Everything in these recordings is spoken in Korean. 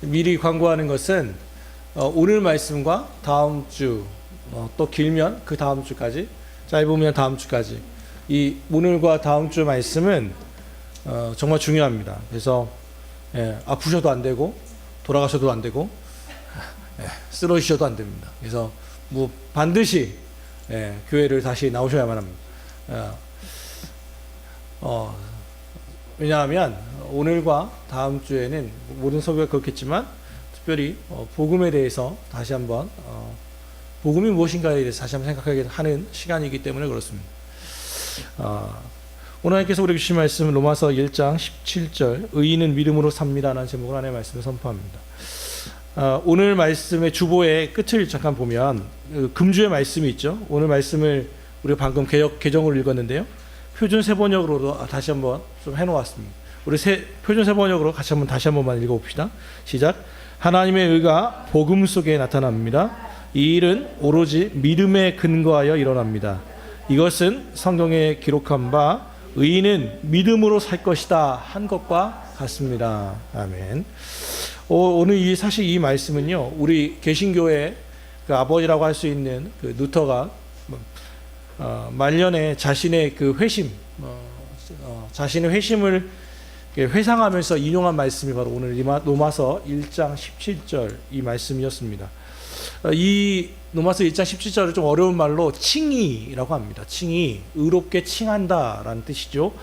미리 광고하는 것은 오늘 말씀과 다음 주, 또 길면 그 다음 주까지, 짧으면 다음 주까지, 이 오늘과 다음 주 말씀은 정말 중요합니다. 그래서 아프셔도 안 되고 돌아가셔도 안 되고 쓰러지셔도 안 됩니다. 그래서 뭐 반드시 교회를 다시 나오셔야만 합니다. 왜냐하면 오늘과 다음 주에는 모든 설교가 그렇겠지만 특별히 복음에 대해서 다시 한번 복음이 무엇인가에 대해서 다시 한번 생각하게 하는 시간이기 때문에 그렇습니다. 오늘 하나님께서 우리에게 주신 말씀은 로마서 1장 17절 의인은 믿음으로 삽니다라는 제목으로 하나님의 말씀을 선포합니다. 오늘 말씀의 주보의 끝을 잠깐 보면 금주의 말씀이 있죠. 오늘 말씀을 우리가 방금 개정으로 읽었는데요. 표준 세번역으로 다시 한번 좀 해놓았습니다. 우리 표준 세번역으로 다시 한번만 읽어봅시다. 시작. 하나님의 의가 복음 속에 나타납니다. 이 일은 오로지 믿음에 근거하여 일어납니다. 이것은 성경에 기록한 바 의인은 믿음으로 살 것이다 한 것과 같습니다. 아멘. 오늘 사실 이 말씀은요, 우리 개신교의 그 아버지라고 할 수 있는 그 루터가 말년에 자신의 그 회심, 자신의 회심을 회상하면서 인용한 말씀이 바로 오늘 로마서 1장 17절 이 말씀이었습니다. 이 로마서 1장 17절을 좀 어려운 말로 칭의라고 합니다. 칭의, 의롭게 칭한다라는 뜻이죠.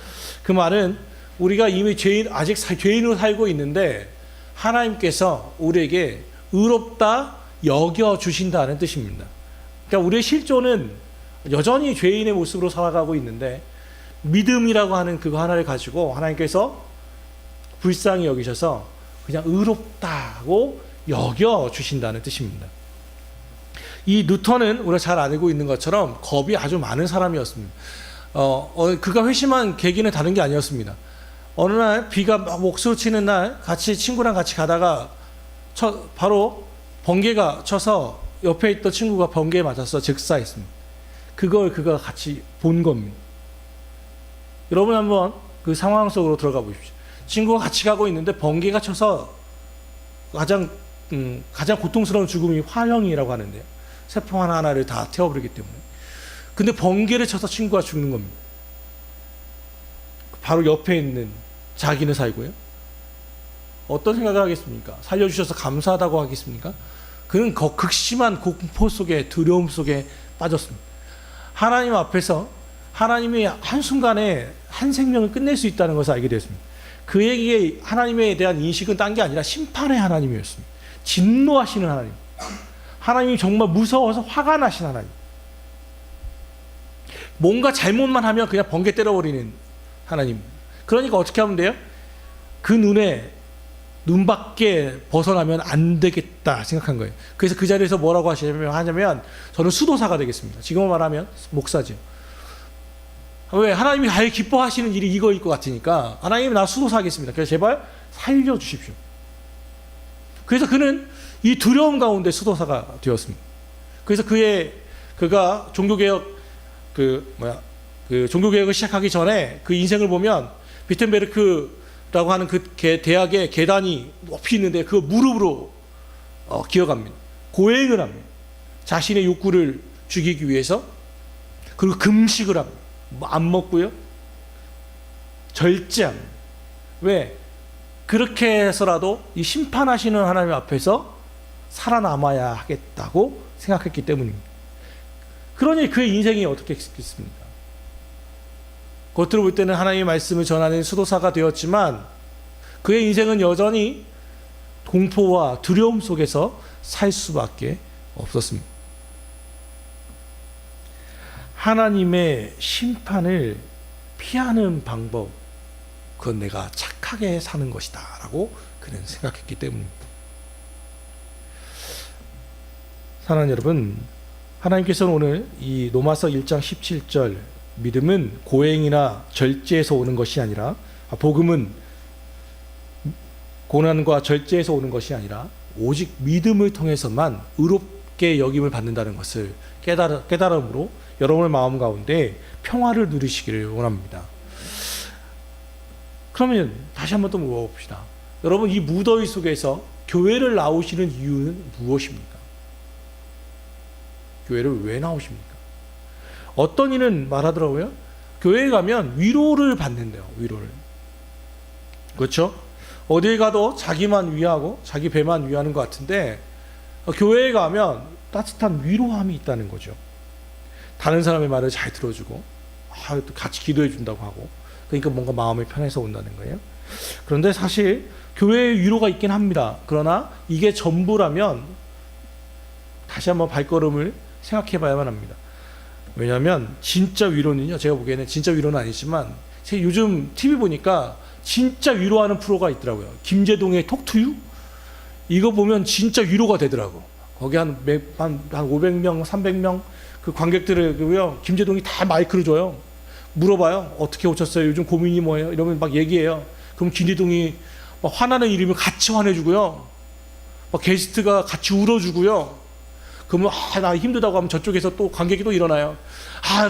그 말은 우리가 이미 아직 죄인으로 살고 있는데 하나님께서 우리에게 의롭다 여겨주신다는 뜻입니다. 그러니까 우리의 실존은 여전히 죄인의 모습으로 살아가고 있는데 믿음이라고 하는 그거 하나를 가지고 하나님께서 불쌍히 여기셔서 그냥 의롭다고 여겨주신다는 뜻입니다. 이 루터는 우리가 잘 알고 있는 것처럼 겁이 아주 많은 사람이었습니다. 그가 회심한 계기는 다른 게 아니었습니다. 어느 날 비가 막 옥수로 치는 날 친구랑 같이 가다가 바로 번개가 쳐서 옆에 있던 친구가 번개에 맞아서 즉사했습니다. 그걸 그가 같이 본 겁니다. 여러분 한번 그 상황 속으로 들어가 보십시오. 친구가 같이 가고 있는데 번개가 쳐서 가장 고통스러운 죽음이 화형이라고 하는데요. 세포 하나하나를 다 태워버리기 때문에. 근데 번개를 쳐서 친구가 죽는 겁니다. 바로 옆에 있는 자기는 살고요. 어떤 생각을 하겠습니까? 살려주셔서 감사하다고 하겠습니까? 그는 극심한 공포 속에, 두려움 속에 빠졌습니다. 하나님 앞에서 하나님이 한순간에 한 생명을 끝낼 수 있다는 것을 알게 되었습니다. 그에게 하나님에 대한 인식은 딴 게 아니라 심판의 하나님이었습니다. 진노하시는 하나님. 하나님이 정말 무서워서 화가 나신 하나님. 뭔가 잘못만 하면 그냥 번개 때려버리는 하나님. 그러니까 어떻게 하면 돼요? 그 눈밖에 벗어나면 안 되겠다 생각한 거예요. 그래서 그 자리에서 뭐라고 하냐면 저는 수도사가 되겠습니다. 지금 말하면 목사죠. 왜? 하나님이 제일 기뻐하시는 일이 이거일 것 같으니까 하나님 나 수도사 하겠습니다. 그래서 제발 살려주십시오. 그래서 그는 이 두려움 가운데 수도사가 되었습니다. 그래서 그가 종교개혁을 시작하기 전에 그 인생을 보면 비텐베르크라고 하는 그 대학의 계단이 높이 있는데 그 무릎으로 기어갑니다. 고행을 합니다. 자신의 욕구를 죽이기 위해서. 그리고 금식을 합니다. 안 먹고요. 절제합니다. 왜? 그렇게 해서라도 이 심판하시는 하나님 앞에서 살아남아야 하겠다고 생각했기 때문입니다. 그러니 그의 인생이 어떻게 했겠습니까? 겉으로 볼 때는 하나님의 말씀을 전하는 수도사가 되었지만 그의 인생은 여전히 공포와 두려움 속에서 살 수밖에 없었습니다. 하나님의 심판을 피하는 방법, 그건 내가 착하게 사는 것이다 라고 그는 생각했기 때문입니다. 사랑하는 여러분, 하나님께서는 오늘 이 로마서 1장 17절 믿음은 고행이나 절제에서 오는 것이 아니라, 복음은 고난과 절제에서 오는 것이 아니라 오직 믿음을 통해서만 의롭게 여김을 받는다는 것을 깨달음으로 여러분의 마음 가운데 평화를 누리시기를 원합니다. 그러면 다시 한번 또 물어봅시다. 여러분, 이 무더위 속에서 교회를 나오시는 이유는 무엇입니까? 교회를 왜 나오십니까? 어떤 이는 말하더라고요. 교회에 가면 위로를 받는데요. 위로를. 그렇죠? 어디에 가도 자기만 위하고 자기 배만 위하는 것 같은데, 교회에 가면 따뜻한 위로함이 있다는 거죠. 다른 사람의 말을 잘 들어주고, 또 같이 기도해 준다고 하고, 그러니까 뭔가 마음이 편해서 온다는 거예요. 그런데 사실 교회에 위로가 있긴 합니다. 그러나 이게 전부라면 다시 한번 발걸음을 생각해 봐야만 합니다. 왜냐하면 진짜 위로는요, 제가 보기에는 진짜 위로는 아니지만, 제가 요즘 TV 보니까 진짜 위로하는 프로가 있더라고요. 김제동의 톡투유? 이거 보면 진짜 위로가 되더라고. 거기 한 500명, 300명 그 관객들을요, 김제동이 다 마이크를 줘요. 물어봐요. 어떻게 오셨어요? 요즘 고민이 뭐예요? 이러면 막 얘기해요. 그럼 김제동이 막 화나는 일이면 같이 화내주고요. 막 게스트가 같이 울어주고요. 그러면 나 힘들다고 하면 저쪽에서 또 관객이 또 일어나요.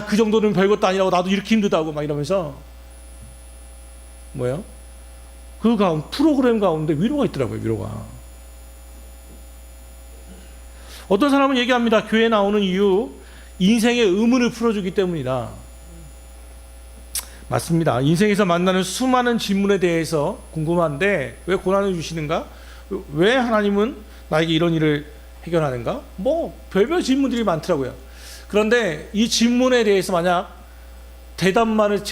그 정도는 별것도 아니라고, 나도 이렇게 힘들다고 막 이러면서 뭐예요? 그 프로그램 가운데 위로가 있더라고요. 위로가. 어떤 사람은 얘기합니다. 교회에 나오는 이유, 인생의 의문을 풀어주기 때문이다. 맞습니다. 인생에서 만나는 수많은 질문에 대해서 궁금한데 왜 고난을 주시는가? 왜 하나님은 나에게 이런 일을 해결하는가? 뭐 별별 질문들이 많더라고요. 그런데 이 질문에 대해서 만약 대답만을,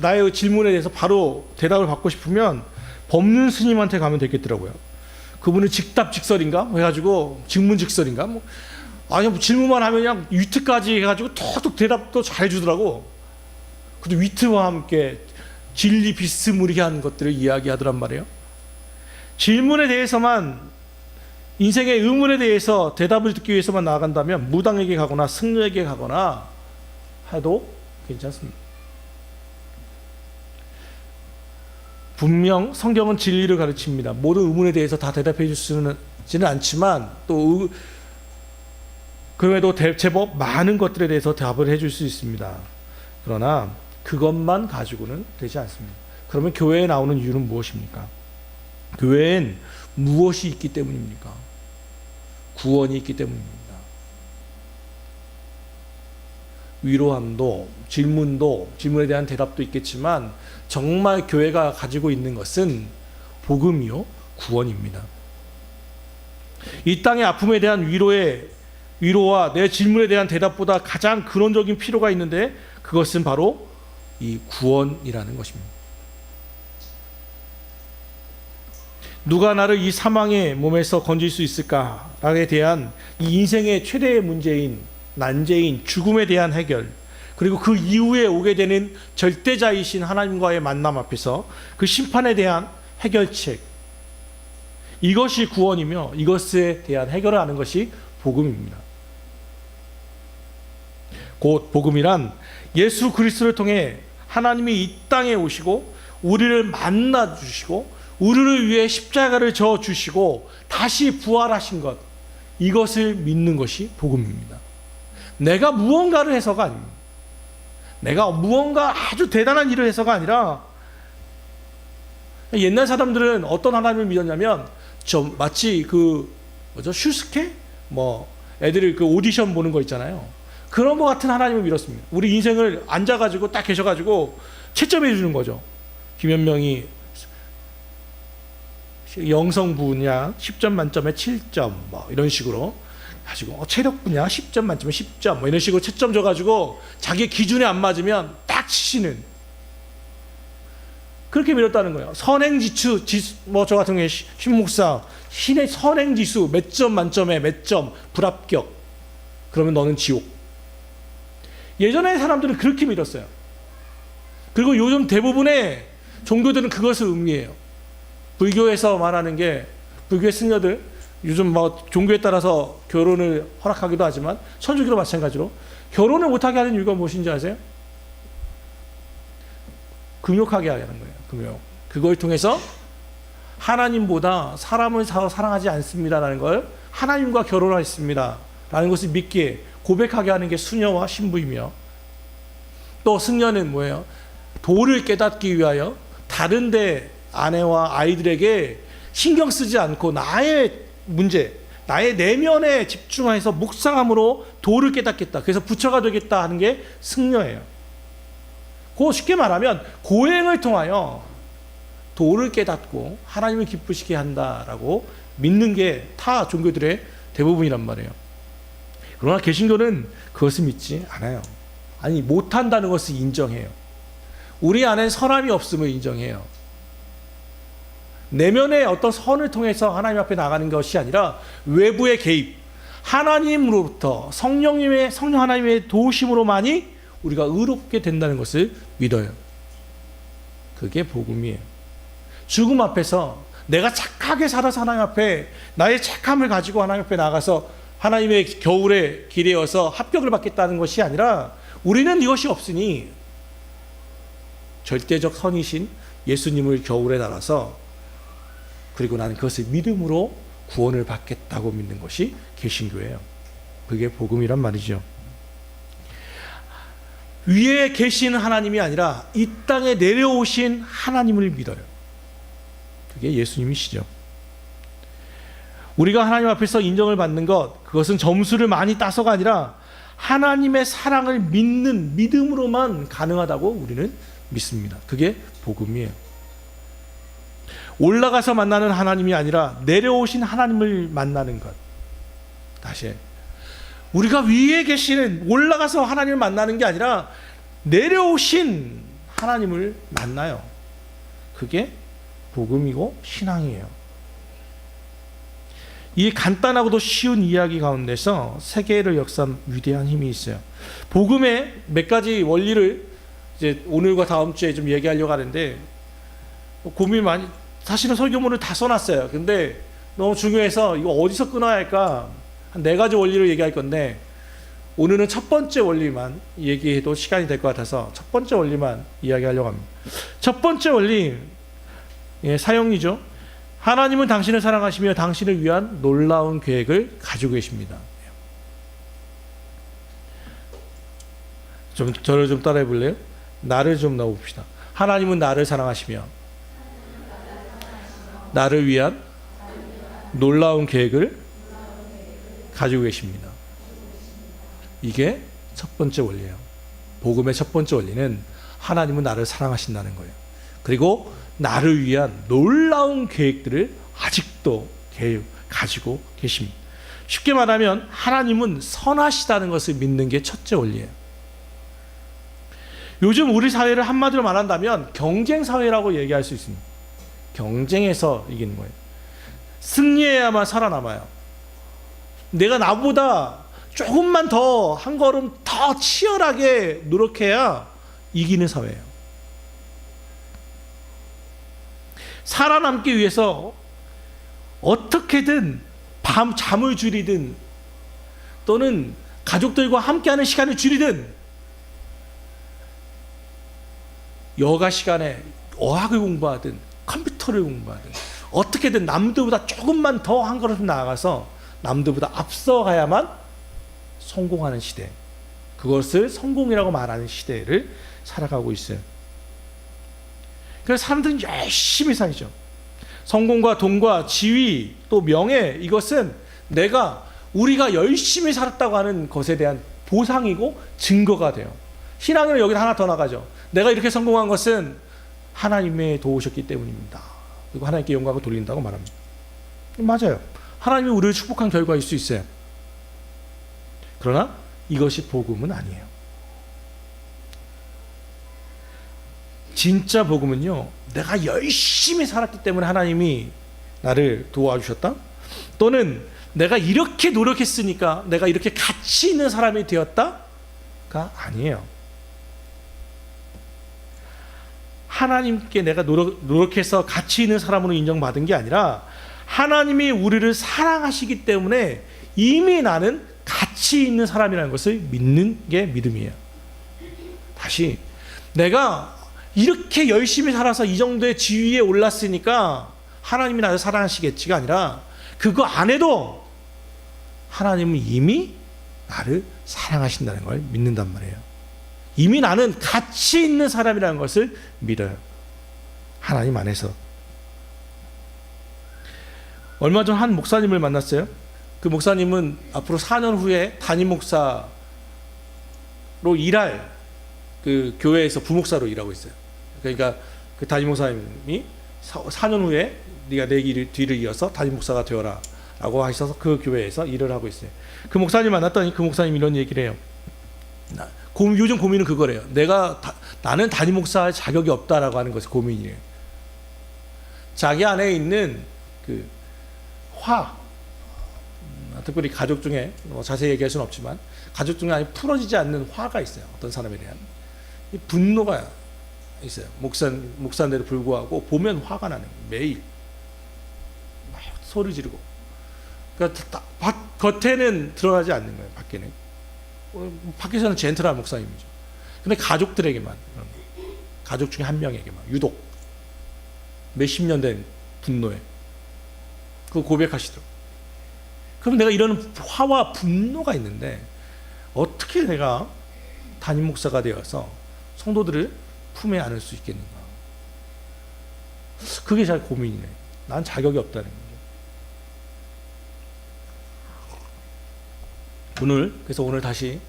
나의 질문에 대해서 바로 대답을 받고 싶으면 법륜 스님한테 가면 되겠더라고요. 그분은 직답직설인가? 해가지고 직문직설인가? 아니, 질문만 하면 그냥 위트까지 해가지고 톡톡 대답도 잘해주더라고. 그래도 위트와 함께 진리 비스무리한 것들을 이야기하더란 말이에요. 질문에 대해서만, 인생의 의문에 대해서 대답을 듣기 위해서만 나아간다면 무당에게 가거나 승려에게 가거나 해도 괜찮습니다. 분명 성경은 진리를 가르칩니다. 모든 의문에 대해서 다 대답해 주지는 않지만, 또 그럼에도 제법 많은 것들에 대해서 답을 해줄 수 있습니다. 그러나 그것만 가지고는 되지 않습니다. 그러면 교회에 나오는 이유는 무엇입니까? 교회엔 무엇이 있기 때문입니까? 구원이 있기 때문입니다. 위로함도, 질문에 대한 대답도 있겠지만, 정말 교회가 가지고 있는 것은 복음이요, 구원입니다. 이 땅의 아픔에 대한 위로와 내 질문에 대한 대답보다 가장 근원적인 필요가 있는데, 그것은 바로 이 구원이라는 것입니다. 누가 나를 이 사망의 몸에서 건질 수 있을까에 대한 이 인생의 최대의 문제인, 난제인 죽음에 대한 해결, 그리고 그 이후에 오게 되는 절대자이신 하나님과의 만남 앞에서 그 심판에 대한 해결책, 이것이 구원이며 이것에 대한 해결을 하는 것이 복음입니다. 곧 복음이란 예수 그리스도를 통해 하나님이 이 땅에 오시고 우리를 만나 주시고 우리를 위해 십자가를 져 주시고 다시 부활하신 것, 이것을 믿는 것이 복음입니다. 내가 무언가를 해서가 아닙니다. 내가 무언가 아주 대단한 일을 해서가 아니라, 옛날 사람들은 어떤 하나님을 믿었냐면 마치 슈스케? 애들이 오디션 보는 거 있잖아요. 그런 거 같은 하나님을 믿었습니다. 우리 인생을 앉아가지고 딱 계셔가지고 채점해 주는 거죠. 김현명이 영성 분야 10점 만점에 7점 이런 식으로 가지고, 체력 분야 10점 만점에 10점 이런 식으로 채점 줘가지고 자기 기준에 안 맞으면 딱 치시는, 그렇게 믿었다는 거예요. 선행지수, 저 같은 경우에 신목사 신의 선행지수 몇 점 만점에 몇 점 불합격, 그러면 너는 지옥. 예전에 사람들은 그렇게 믿었어요. 그리고 요즘 대부분의 종교들은 그것을 음미해요. 불교에서 말하는 게, 불교의 승려들 요즘 종교에 따라서 결혼을 허락하기도 하지만 천주교도 마찬가지로 결혼을 못하게 하는 이유가 무엇인지 아세요? 금욕하게 하는 거예요. 금욕. 그걸 통해서 하나님보다 사람을 사랑하지 않습니다라는 걸, 하나님과 결혼하였습니다 라는 것을 믿게 고백하게 하는 게 수녀와 신부이며, 또 승려는 뭐예요? 도를 깨닫기 위하여 다른데 아내와 아이들에게 신경 쓰지 않고 나의 문제, 나의 내면에 집중해서 묵상함으로 도를 깨닫겠다. 그래서 부처가 되겠다 하는 게 승려예요. 그 쉽게 말하면 고행을 통하여 도를 깨닫고 하나님을 기쁘시게 한다라고 믿는 게 타 종교들의 대부분이란 말이에요. 그러나 개신교는 그것을 믿지 않아요. 아니, 못한다는 것을 인정해요. 우리 안에 선함이 없음을 인정해요. 내면의 어떤 선을 통해서 하나님 앞에 나가는 것이 아니라 외부의 개입, 하나님으로부터 성령 하나님의 도우심으로만이 우리가 의롭게 된다는 것을 믿어요. 그게 복음이에요. 죽음 앞에서 내가 착하게 살아서 하나님 앞에 나의 착함을 가지고 하나님 앞에 나가서 하나님의 겨울의 길이어서 합격을 받겠다는 것이 아니라 우리는 이것이 없으니 절대적 선이신 예수님을 겨울에 날아서 그리고 나는 그것을 믿음으로 구원을 받겠다고 믿는 것이 개신교예요. 그게 복음이란 말이죠. 위에 계신 하나님이 아니라 이 땅에 내려오신 하나님을 믿어요. 그게 예수님이시죠. 우리가 하나님 앞에서 인정을 받는 것, 그것은 점수를 많이 따서가 아니라 하나님의 사랑을 믿는 믿음으로만 가능하다고 우리는 믿습니다. 그게 복음이에요. 올라가서 만나는 하나님이 아니라 내려오신 하나님을 만나는 것. 다시, 우리가 위에 계시는, 올라가서 하나님을 만나는 게 아니라 내려오신 하나님을 만나요. 그게 복음이고 신앙이에요. 이 간단하고도 쉬운 이야기 가운데서 세계를 역사한 위대한 힘이 있어요. 복음의 몇 가지 원리를 이제 오늘과 다음 주에 좀 얘기하려고 하는데 고민 많이, 사실은 설교문을 다 써놨어요. 근데 너무 중요해서 이거 어디서 끊어야 할까? 한 4가지 원리를 얘기할 건데 오늘은 첫 번째 원리만 얘기해도 시간이 될 것 같아서 첫 번째 원리만 이야기하려고 합니다. 첫 번째 원리, 사형리죠. 하나님은 당신을 사랑하시며 당신을 위한 놀라운 계획을 가지고 계십니다. 좀 저를 좀 따라해 볼래요? 나를 좀 넣어봅시다. 하나님은 나를 사랑하시며 나를 위한 놀라운 계획을 가지고 계십니다. 이게 첫 번째 원리예요. 복음의 첫 번째 원리는 하나님은 나를 사랑하신다는 거예요. 그리고 나를 위한 놀라운 계획들을 아직도 가지고 계십니다. 쉽게 말하면 하나님은 선하시다는 것을 믿는 게 첫째 원리예요. 요즘 우리 사회를 한마디로 말한다면 경쟁 사회라고 얘기할 수 있습니다. 경쟁에서 이기는 거예요. 승리해야만 살아남아요. 내가 나보다 조금만 더, 한 걸음 더 치열하게 노력해야 이기는 사회예요. 살아남기 위해서 어떻게든 잠을 줄이든 또는 가족들과 함께하는 시간을 줄이든 여가 시간에 어학을 공부하든 컴퓨터를 공부하든 어떻게든 남들보다 조금만 더 한 걸음 나아가서 남들보다 앞서가야만 성공하는 시대, 그것을 성공이라고 말하는 시대를 살아가고 있어요. 그래서 사람들은 열심히 살죠. 성공과 돈과 지위 또 명예, 이것은 우리가 열심히 살았다고 하는 것에 대한 보상이고 증거가 돼요. 신앙은 여기다 하나 더 나가죠. 내가 이렇게 성공한 것은 하나님의 도우셨기 때문입니다. 그리고 하나님께 영광을 돌린다고 말합니다. 맞아요. 하나님이 우리를 축복한 결과일 수 있어요. 그러나 이것이 복음은 아니에요. 진짜 복음은요, 내가 열심히 살았기 때문에 하나님이 나를 도와주셨다? 또는 내가 이렇게 노력했으니까 내가 이렇게 가치 있는 사람이 되었다가 아니에요. 하나님께 내가 노력해서 가치 있는 사람으로 인정받은 게 아니라 하나님이 우리를 사랑하시기 때문에 이미 나는 가치 있는 사람이라는 것을 믿는 게 믿음이에요. 다시, 내가 이렇게 열심히 살아서 이 정도의 지위에 올랐으니까 하나님이 나를 사랑하시겠지가 아니라 그거 안 해도 하나님은 이미 나를 사랑하신다는 걸 믿는단 말이에요. 이미 나는 가치 있는 사람이라는 것을 믿어요. 하나님 안에서. 얼마 전 한 목사님을 만났어요. 그 목사님은 앞으로 4년 후에 담임 목사로 일할 그 교회에서 부목사로 일하고 있어요. 그러니까 그 담임 목사님이 4년 후에 네가 내 뒤를 이어서 담임 목사가 되어라 라고 하셔서 그 교회에서 일을 하고 있어요. 그 목사님 만났더니 그 목사님이 이런 얘기를 해요. 요즘 고민은 그거래요. 나는 담임 목사할 자격이 없다라고 하는 것이 고민이에요. 자기 안에 있는 그 특별히 가족 중에 자세히 얘기할 수는 없지만 가족 중에 아직 풀어지지 않는 화가 있어요. 어떤 사람에 대한 분노가 있어요. 목사인데도 불구하고 보면 화가 나는 거예요. 매일 막 소리 지르고. 그러니까 겉에는 드러나지 않는 거예요. 밖에서는 젠틀한 목사님이죠. 근데 가족들에게만, 가족 중에 한 명에게만 유독 몇십 년 된 분노에 그거 고백하시더라고요. 그럼 내가 이런 화와 분노가 있는데 어떻게 내가 담임 목사가 되어서 성도들을 품에 안을 수 있겠는가? 그게 잘 고민이네. 난 자격이 없다는 거죠. 그래서 오늘 다시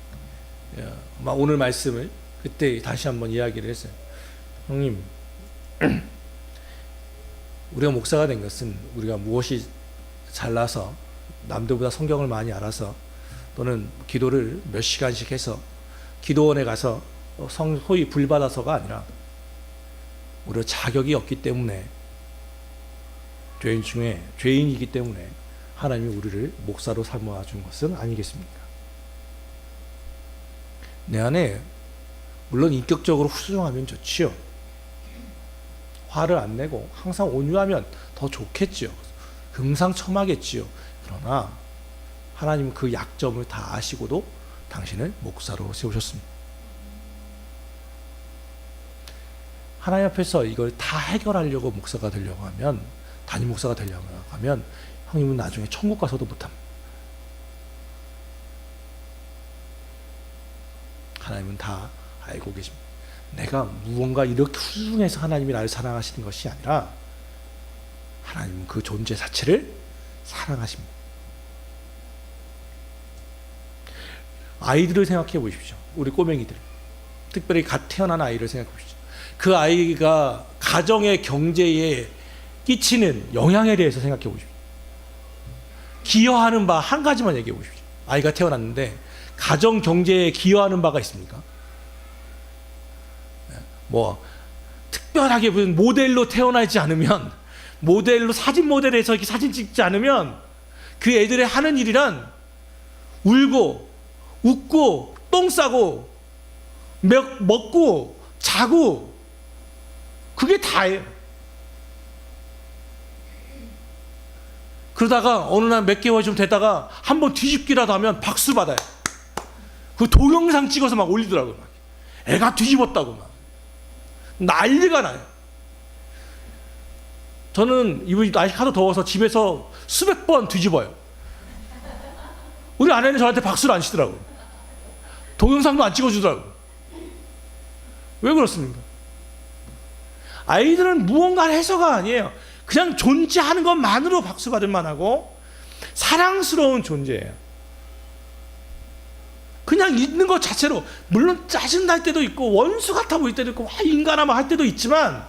오늘 말씀을 그때 다시 한번 이야기를 했어요. 형님, 우리가 목사가 된 것은 우리가 무엇이 잘나서 남들보다 성경을 많이 알아서 또는 기도를 몇 시간씩 해서 기도원에 가서 소위 불 받아서가 아니라 우리가 자격이 없기 때문에 죄인 중에 죄인이기 때문에 하나님이 우리를 목사로 삼아 준 것은 아니겠습니까? 내 안에 물론 인격적으로 후순하면 좋지요. 화를 안 내고 항상 온유하면 더 좋겠지요. 금상첨화겠지요. 그러나 하나님은 그 약점을 다 아시고도 당신을 목사로 세우셨습니다. 하나님 앞에서 이걸 다 해결하려고 목사가 되려고 하면, 담임 목사가 되려고 하면 형님은 나중에 천국 가서도 못합니다. 하나님은 다 알고 계십니다. 내가 무언가 이렇게 훌륭해서 하나님이 나를 사랑하시는 것이 아니라 하나님은 그 존재 자체를 사랑하십니다. 아이들을 생각해 보십시오. 우리 꼬맹이들, 특별히 갓 태어난 아이를 생각해 보십시오. 그 아이가 가정의 경제에 끼치는 영향에 대해서 생각해 보십시오. 기여하는 바 한 가지만 얘기해 보십시오. 아이가 태어났는데 가정 경제에 기여하는 바가 있습니까? 특별하게 무슨 모델로 태어나지 않으면, 모델로 사진 모델에서 이렇게 사진 찍지 않으면 그 애들의 하는 일이란 울고 웃고 똥 싸고 먹고 자고, 그게 다예요. 그러다가 어느 날 몇 개월 좀 되다가 한번 뒤집기라도 하면 박수 받아요. 그 동영상 찍어서 막 올리더라고요. 애가 뒤집었다고 막 난리가 나요. 저는 이번 날씨 하도 더워서 집에서 수백 번 뒤집어요. 우리 아내는 저한테 박수를 안 치더라고요. 동영상도 안 찍어주더라고요. 왜 그렇습니까? 아이들은 무언가 해서가 아니에요. 그냥 존재하는 것만으로 박수 받을 만하고 사랑스러운 존재예요. 그냥 있는 것 자체로, 물론 짜증날 때도 있고 원수 같아 보일 때도 있고 인간하면 할 때도 있지만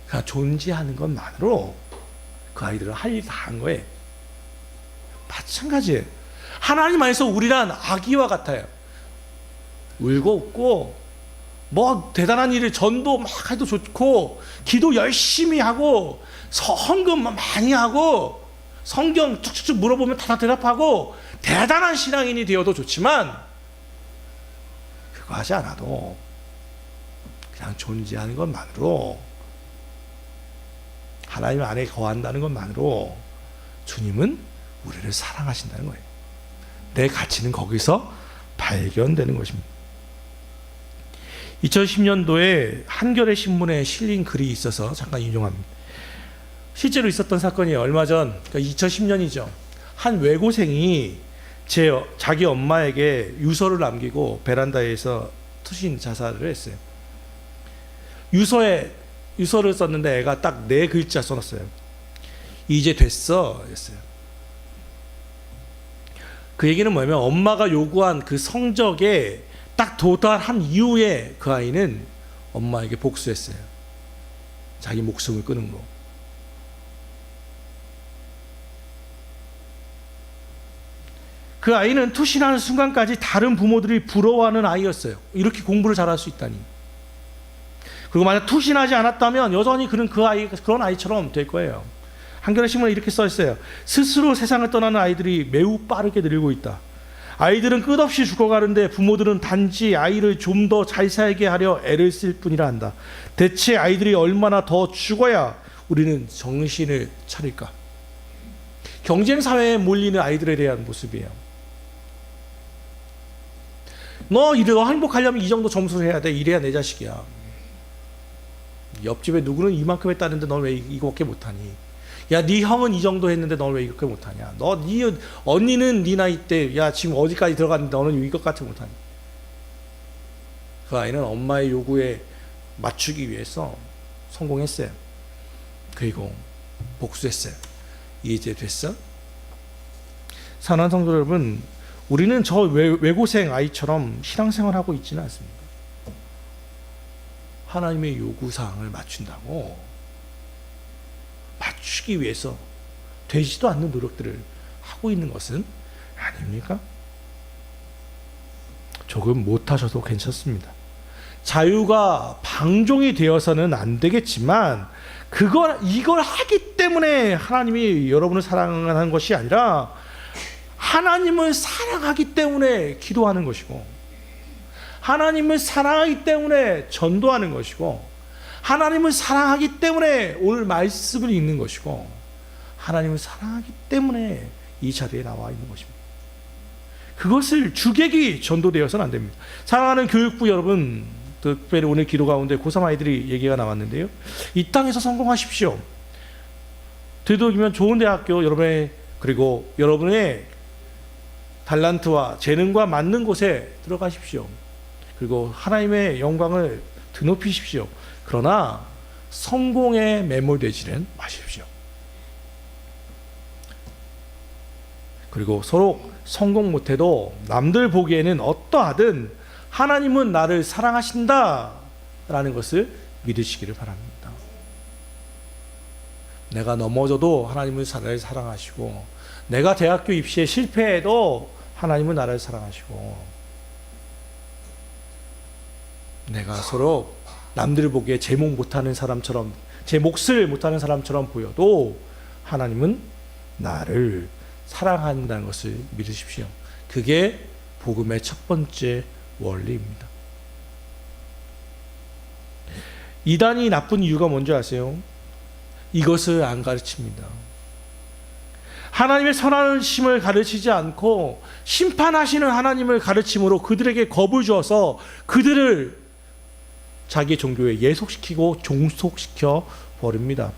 그냥 존재하는 것만으로 그 아이들은 할 일 다 한 거예요. 마찬가지예요. 하나님 안에서 우리란 아기와 같아요. 울고 웃고 대단한 일을 전도 막 해도 좋고 기도 열심히 하고 헌금 많이 하고 성경 쭉쭉쭉 물어보면 다 대답하고 대단한 신앙인이 되어도 좋지만 그거 하지 않아도 그냥 존재하는 것만으로, 하나님 안에 거한다는 것만으로 주님은 우리를 사랑하신다는 거예요. 내 가치는 거기서 발견되는 것입니다. 2010년도에 한겨레 신문에 실린 글이 있어서 잠깐 인용합니다. 실제로 있었던 사건이에요. 얼마 전, 그러니까 2010년이죠. 한 외고생이 자기 엄마에게 유서를 남기고 베란다에서 투신 자살을 했어요. 유서를 썼는데 애가 딱 4글자 써놨어요. 이제 됐어 였어요. 그 얘기는 뭐냐면 엄마가 요구한 그 성적에 딱 도달한 이후에 그 아이는 엄마에게 복수했어요. 자기 목숨을 끊은 거. 그 아이는 투신하는 순간까지 다른 부모들이 부러워하는 아이였어요. 이렇게 공부를 잘할 수 있다니. 그리고 만약 투신하지 않았다면 여전히 그는 그런 아이처럼 될 거예요. 한겨레 신문에 이렇게 써 있어요. 스스로 세상을 떠나는 아이들이 매우 빠르게 늘고 있다. 아이들은 끝없이 죽어가는데 부모들은 단지 아이를 좀 더 잘 살게 하려 애를 쓸 뿐이라 한다. 대체 아이들이 얼마나 더 죽어야 우리는 정신을 차릴까? 경쟁 사회에 몰리는 아이들에 대한 모습이에요. 너 행복하려면 이 정도 점수를 해야 돼. 이래야 내 자식이야. 옆집에 누구는 이만큼 했다는데 넌 왜 이거밖에 못하니? 야, 네 형은 이 정도 했는데 넌 왜 이렇게 못하냐? 네 언니는 네 나이 때 야 지금 어디까지 들어갔는데 너는 이것까지 못하니? 그 아이는 엄마의 요구에 맞추기 위해서 성공했어요. 그리고 복수했어요. 이제 됐어? 사랑하는 성도 여러분, 우리는 저 외고생 아이처럼 신앙생활하고 있지는 않습니다. 하나님의 요구사항을 맞춘다고 맞추기 위해서 되지도 않는 노력들을 하고 있는 것은 아닙니까? 조금 못하셔도 괜찮습니다. 자유가 방종이 되어서는 안 되겠지만 이걸 하기 때문에 하나님이 여러분을 사랑하는 것이 아니라 하나님을 사랑하기 때문에 기도하는 것이고, 하나님을 사랑하기 때문에 전도하는 것이고, 하나님을 사랑하기 때문에 오늘 말씀을 읽는 것이고, 하나님을 사랑하기 때문에 이 자리에 나와 있는 것입니다. 그것을 주객이 전도되어서는 안 됩니다. 사랑하는 교육부 여러분, 특별히 오늘 기도 가운데 고3 아이들이 얘기가 나왔는데요. 이 땅에서 성공하십시오. 되도록이면 좋은 대학교 그리고 여러분의 달란트와 재능과 맞는 곳에 들어가십시오. 그리고 하나님의 영광을 드높이십시오. 그러나 성공에 매몰되지는 마십시오. 그리고 서로 성공 못해도 남들 보기에는 어떠하든 하나님은 나를 사랑하신다 라는 것을 믿으시기를 바랍니다. 내가 넘어져도 하나님은 나를 사랑하시고, 내가 대학교 입시에 실패해도 하나님은 나를 사랑하시고, 내가 서로 남들 보기에 제 몫 못하는 사람처럼, 제 몫을 못하는 사람처럼 보여도 하나님은 나를 사랑한다는 것을 믿으십시오. 그게 복음의 첫 번째 원리입니다. 이단이 나쁜 이유가 뭔지 아세요? 이것을 안 가르칩니다. 하나님의 선하심을 가르치지 않고 심판하시는 하나님을 가르침으로 그들에게 겁을 주어서 그들을 자기 종교에 예속시키고 종속시켜 버립니다.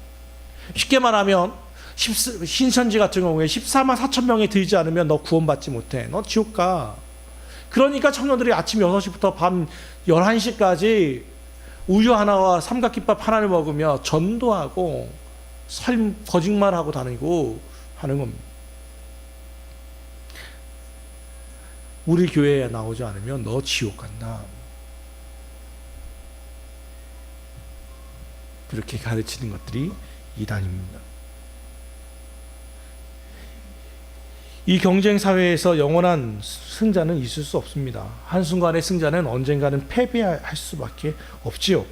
쉽게 말하면 신천지 같은 경우에 14만 4천 명이 들지 않으면 너 구원받지 못해. 너 지옥 가. 그러니까 청년들이 아침 6시부터 밤 11시까지 우유 하나와 삼각김밥 하나를 먹으며 전도하고 거짓말하고 다니고 하는 겁니다. 우리 교회에 나오지 않으면 너 지옥 간다. 그렇게 가르치는 것들이 이단입니다. 이 경쟁 사회에서 영원한 승자는 있을 수 없습니다. 한순간의 승자는 언젠가는 패배할 수밖에 없지요.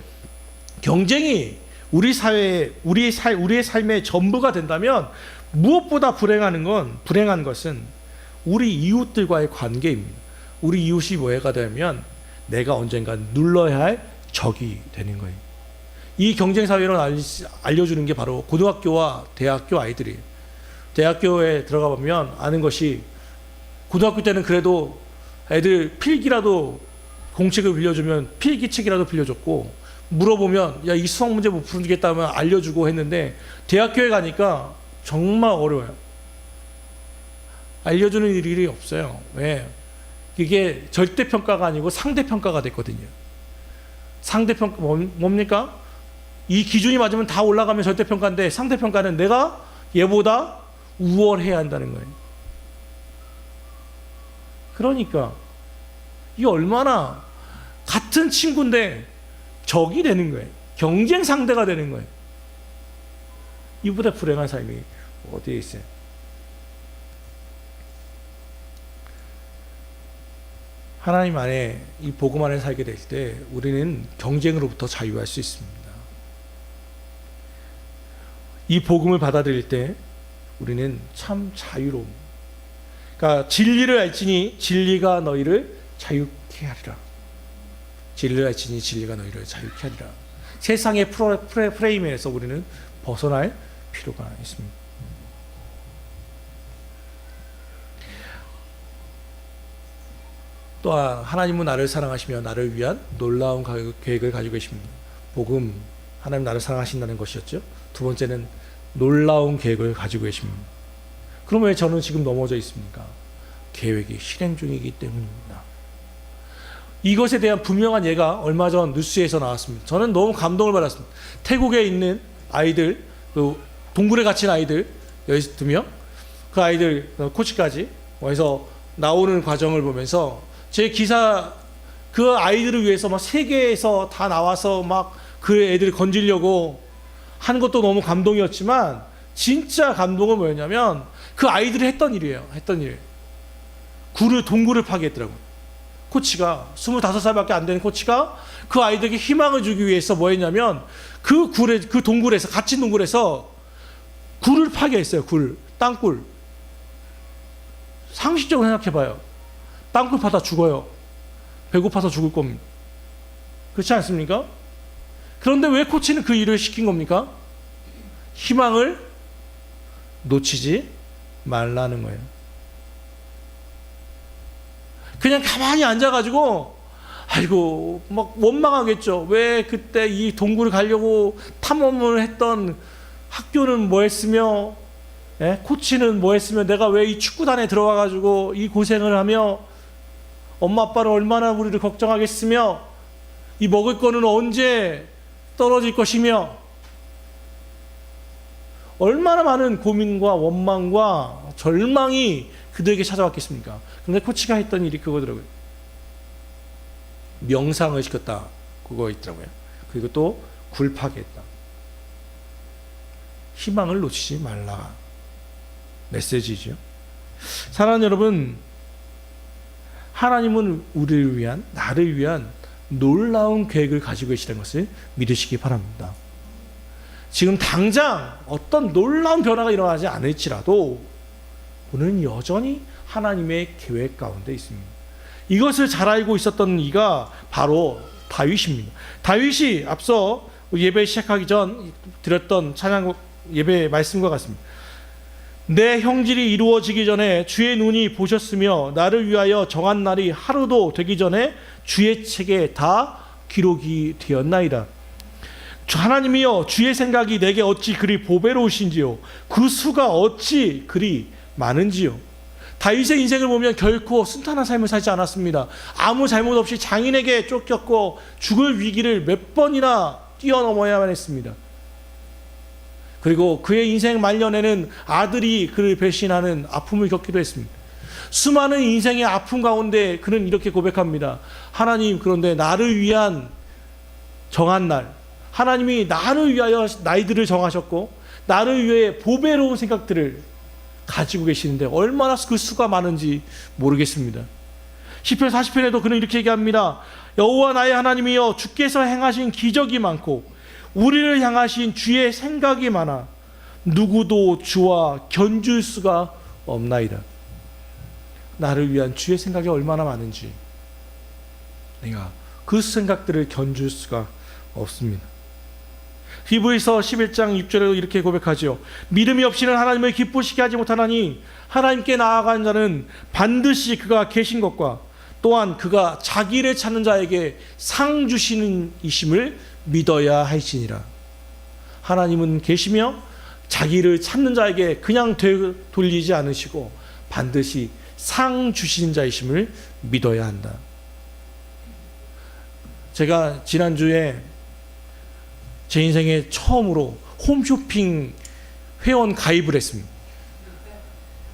경쟁이 우리의 삶의 전부가 된다면 무엇보다 불행한 것은 우리 이웃들과의 관계입니다. 우리 이웃이 뭐가 되면 내가 언젠가 눌러야 할 적이 되는 거예요. 이 경쟁 사회를 알려주는 게 바로 고등학교와 대학교 아이들이에요. 대학교에 들어가 보면 아는 것이, 고등학교 때는 그래도 애들 필기라도 공책을 빌려주면 필기책이라도 빌려줬고, 물어보면 야, 이 수학 문제 못 풀겠다면 알려주고 했는데, 대학교에 가니까 정말 어려워요. 알려주는 일이 없어요. 왜? 이게 절대평가가 아니고 상대평가가 됐거든요. 상대평가 뭡니까? 이 기준이 맞으면 다 올라가면 절대평가인데, 상대평가는 내가 얘보다 우월해야 한다는 거예요. 그러니까 이 얼마나 같은 친구인데 적이 되는 거예요. 경쟁 상대가 되는 거예요. 이보다 불행한 삶이 어디에 있어요? 하나님 안에, 이 복음 안에 살게 될 때 우리는 경쟁으로부터 자유할 수 있습니다. 이 복음을 받아들일 때 우리는 참 자유로움. 그러니까 진리를 알지니 진리가 너희를 자유케 하리라. 진리를 알지니 진리가 너희를 자유케 하리라. 세상의 프레임에서 우리는 벗어날 필요가 있습니다. 또한 하나님은 나를 사랑하시며 나를 위한 놀라운 계획을 가지고 계십니다. 복음, 하나님 나를 사랑하신다는 것이었죠. 두 번째는 놀라운 계획을 가지고 계십니다. 그럼 왜 저는 지금 넘어져 있습니까? 계획이 실행 중이기 때문입니다. 이것에 대한 분명한 예가 얼마 전 뉴스에서 나왔습니다. 저는 너무 감동을 받았습니다. 태국에 있는 아이들, 또 동굴에 갇힌 아이들 12명, 그 아이들 코치까지 해서 나오는 과정을 보면서 제 기사, 그 아이들을 위해서 막 세계에서 다 나와서 막 그 애들 건지려고 한 것도 너무 감동이었지만, 진짜 감동은 뭐였냐면 그 아이들이 했던 일이에요. 했던 일. 동굴을 파괴했더라고요. 코치가 25살밖에 안 되는 코치가 그 아이들에게 희망을 주기 위해서 뭐 했냐면 그 동굴에서, 갇힌 동굴에서 굴을 파괴했어요. 땅굴. 상식적으로 생각해봐요. 땅굴 파다 죽어요. 배고파서 죽을 겁니다. 그렇지 않습니까? 그런데 왜 코치는 그 일을 시킨 겁니까? 희망을 놓치지 말라는 거예요. 그냥 가만히 앉아가지고 아이고 막 원망하겠죠. 왜 그때 이 동굴을 가려고 탐험을 했던 학교는 뭐 했으며, 코치는 뭐 했으며, 내가 왜 이 축구단에 들어와가지고 이 고생을 하며, 엄마 아빠는 얼마나 우리를 걱정하겠으며, 이 먹을 거는 언제 떨어질 것이며, 얼마나 많은 고민과 원망과 절망이 그들에게 찾아왔겠습니까? 근데 코치가 했던 일이 그거더라고요. 명상을 시켰다. 그거 있더라고요. 그리고 또 굴파괴했다. 희망을 놓치지 말라. 메시지죠. 사랑하는 여러분, 하나님은 우리를 위한, 나를 위한 놀라운 계획을 가지고 계시다는 것을 믿으시기 바랍니다. 지금 당장 어떤 놀라운 변화가 일어나지 않을지라도 우리는 여전히 하나님의 계획 가운데 있습니다. 이것을 잘 알고 있었던 이가 바로 다윗입니다. 다윗이 앞서 예배 시작하기 전 드렸던 찬양 예배 말씀과 같습니다. 내 형질이 이루어지기 전에 주의 눈이 보셨으며 나를 위하여 정한 날이 하루도 되기 전에 주의 책에 다 기록이 되었나이다. 하나님이여, 주의 생각이 내게 어찌 그리 보배로우신지요, 그 수가 어찌 그리 많은지요. 다윗의 인생을 보면 결코 순탄한 삶을 살지 않았습니다. 아무 잘못 없이 장인에게 쫓겼고 죽을 위기를 몇 번이나 뛰어넘어야만 했습니다. 그리고 그의 인생 말년에는 아들이 그를 배신하는 아픔을 겪기도 했습니다. 수많은 인생의 아픔 가운데 그는 이렇게 고백합니다. 하나님, 그런데 나를 위한 정한 날, 하나님이 나를 위하여 나이들을 정하셨고 나를 위해 보배로운 생각들을 가지고 계시는데 얼마나 그 수가 많은지 모르겠습니다. 시편 40편에도 그는 이렇게 얘기합니다. 여호와 나의 하나님이여, 주께서 행하신 기적이 많고 우리를 향하신 주의 생각이 많아 누구도 주와 견줄 수가 없나이다. 나를 위한 주의 생각이 얼마나 많은지 내가 그 생각들을 견줄 수가 없습니다. 히브리서 11장 6절에도 이렇게 고백하죠. 믿음이 없이는 하나님을 기쁘시게 하지 못하나니 하나님께 나아간 자는 반드시 그가 계신 것과 또한 그가 자기를 찾는 자에게 상 주시는 이심을 믿어야 할지니라. 하나님은 계시며 자기를 찾는 자에게 그냥 돌리지 않으시고 반드시 상 주시는 자이심을 믿어야 한다. 제가 지난주에 제 인생에 처음으로 홈쇼핑 회원 가입을 했습니다.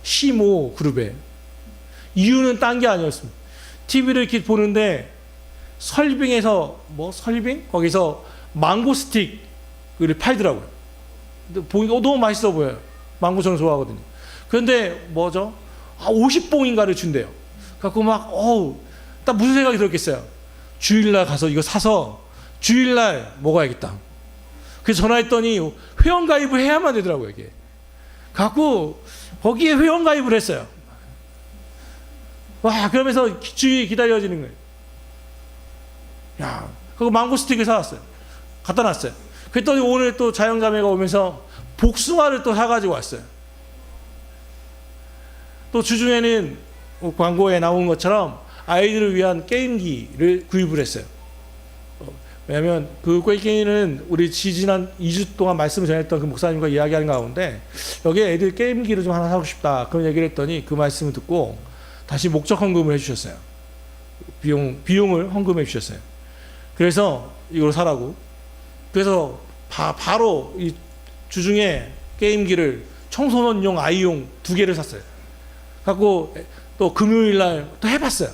시모 그룹에. 이유는 딴 게 아니었습니다. TV를 이렇게 보는데 설빙에서 설빙? 거기서 망고 스틱을 팔더라고요. 근데 보니까 너무 맛있어 보여요. 망고 저는 좋아하거든요. 그런데 50봉인가를 준대요. 갖고 딱 무슨 생각이 들었겠어요. 주일날 가서 이거 사서 주일날 먹어야겠다. 그래서 전화했더니 회원 가입을 해야만 되더라고요, 이게. 갖고 거기에 회원 가입을 했어요. 와, 그러면서 주일이 기다려지는 거예요. 야, 그거 망고 스틱을 사왔어요. 갖다 놨어요. 그랬더니 오늘 또 자영자매가 오면서 복숭아를 또 사가지고 왔어요. 또 주중에는 광고에 나온 것처럼 아이들을 위한 게임기를 구입을 했어요. 왜냐하면 그 게임기는 우리 지난 2주 동안 말씀을 전했던 그 목사님과 이야기하는 가운데 여기에 애들 게임기를 좀 하나 사고 싶다 그런 얘기를 했더니 그 말씀을 듣고 다시 목적 헌금을 해주셨어요. 비용을 헌금해 주셨어요. 그래서 이걸 사라고. 그래서 바로 이 주중에 게임기를 청소년용 아이용 2개를 샀어요. 갖고 또 금요일날 또 해봤어요.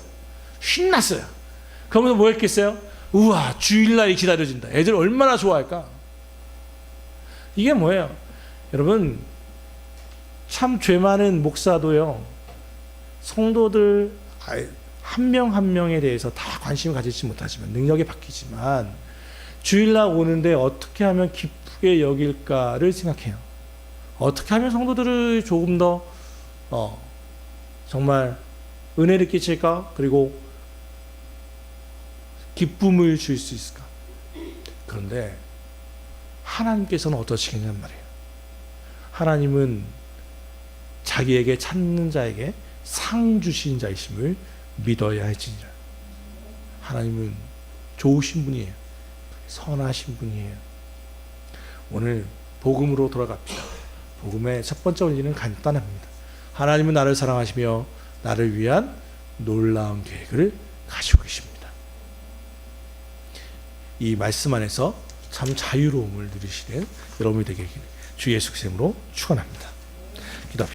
신났어요. 그러면서 뭐 했겠어요? 우와, 주일날이 기다려진다. 애들 얼마나 좋아할까? 이게 뭐예요? 여러분, 참 죄 많은 목사도요, 성도들 한 명 한 명에 대해서 다 관심을 가지지 못하지만, 능력이 바뀌지만, 주일날 오는데 어떻게 하면 기쁘게 여길까를 생각해요. 어떻게 하면 성도들을 조금 더 정말 은혜를 끼칠까? 그리고 기쁨을 줄 수 있을까? 그런데 하나님께서는 어떠시겠냔 말이에요. 하나님은 자기에게 찾는 자에게 상 주신 자이심을 믿어야 할지니라. 하나님은 좋으신 분이에요. 선하신 분이에요. 오늘 복음으로 돌아갑시다. 복음의 첫 번째 원리는 간단합니다. 하나님은 나를 사랑하시며 나를 위한 놀라운 계획을 가지고 계십니다. 이 말씀 안에서 참 자유로움을 누리시는 여러분이 되길 주 예수 그리스도로 축원합니다.